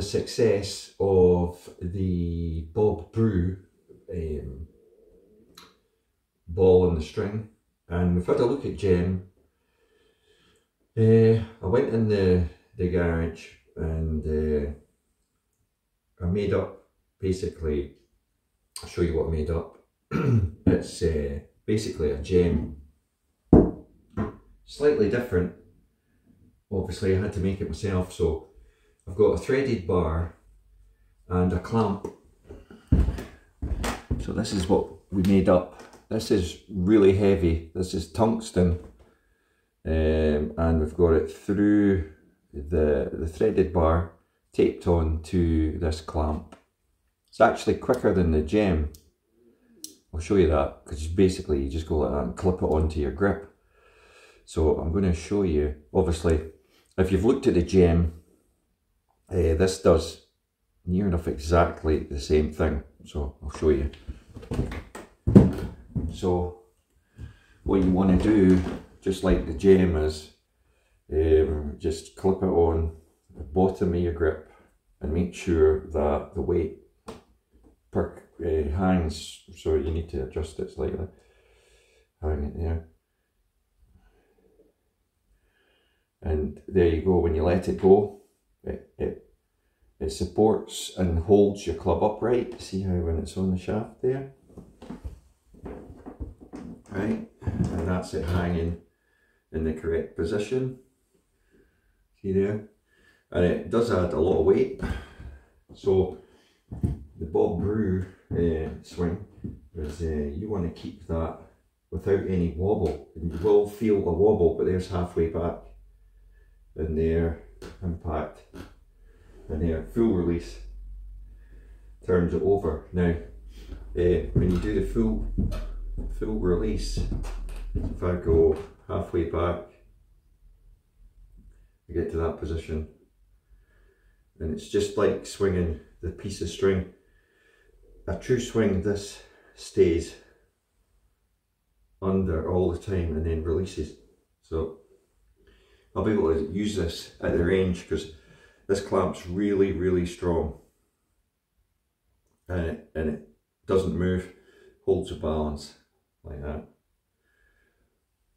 the success of the Bob Brew ball and the string, and we've had a look at gem. I went in the garage and I made up, basically, I'll show you what I made up. It's basically a gem, slightly different. Obviously I had to make it myself, so I've got a threaded bar and a clamp. So this is what we made up. This is really heavy. This is tungsten, and we've got it through the threaded bar taped on to this clamp. It's actually quicker than the gem. I'll show you that, because basically you just go like that and clip it onto your grip. So I'm going to show you, obviously, if you've looked at the gem, this does near enough exactly the same thing. So I'll show you. So what you want to do, just like the gem is, just clip it on the bottom of your grip and make sure that the weight hangs, so you need to adjust it slightly. Hang it there. And there you go. When you let it go, it supports and holds your club upright. See how when it's on the shaft there? Right, and that's it hanging in the correct position. See there? And it does add a lot of weight. So the Bob Brew swing is you want to keep that without any wobble. And you will feel a wobble, but there's halfway back. And there, impact, and there, full release, turns it over. Now, when you do the full release, if I go halfway back, I get to that position, and it's just like swinging the piece of string. A true swing, this stays under all the time and then releases. So I'll be able to use this at the range because this clamp's really strong, and it doesn't move, holds a balance like that.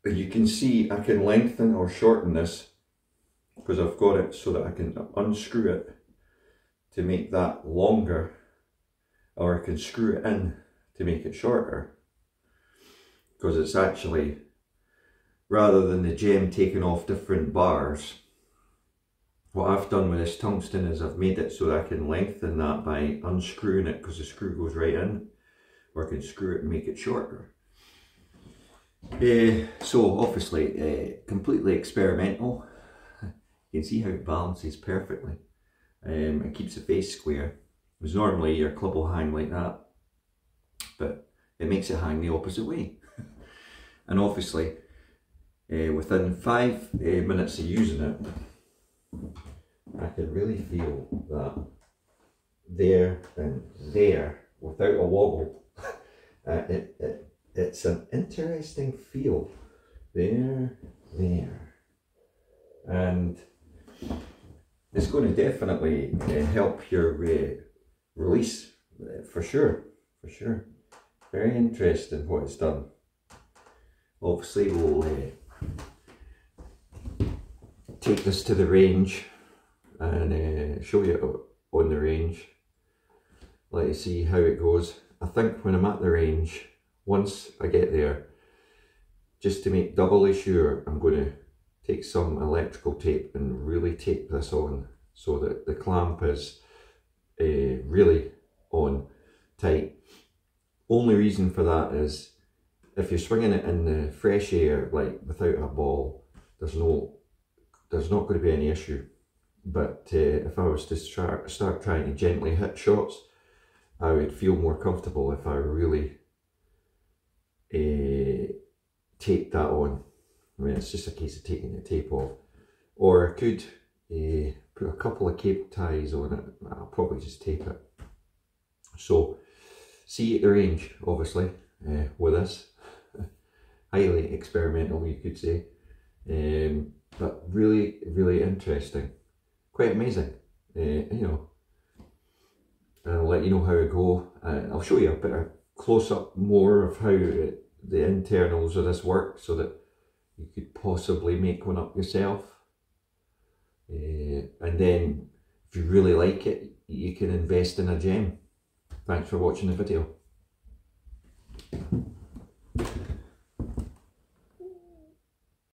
But you can see I can lengthen or shorten this because I've got it so that I can unscrew it to make that longer, or I can screw it in to make it shorter, because it's actually, rather than the gem taking off different bars, what I've done with this tungsten is I've made it so that I can lengthen that by unscrewing it, because the screw goes right in, or I can screw it and make it shorter. So obviously completely experimental. You can see how it balances perfectly. It keeps the face square, because normally your club will hang like that, but it makes it hang the opposite way. And obviously within 5 minutes of using it, I can really feel that there and there without a wobble. It's an interesting feel. There, and it's going to definitely help your release for sure. Very interesting what it's done. Obviously we'll take this to the range and show you on the range. Let you see how it goes. I think when I'm at the range, once I get there, just to make doubly sure, I'm going to take some electrical tape and really tape this on so that the clamp is really on tight. Only reason for that is if you're swinging it in the fresh air, like without a ball, there's not going to be any issue. But if I was to start trying to gently hit shots, I would feel more comfortable if I really tape that on. I mean, it's just a case of taking the tape off, or I could put a couple of cable ties on it. I'll probably just tape it. So see you at the range, obviously, with this. Highly experimental, you could say, but really interesting, quite amazing. You know, and I'll let you know how it go. I'll show you a bit of close-up more of how the internals of this work, so that you could possibly make one up yourself. And then if you really like it, you can invest in a gem. Thanks for watching the video.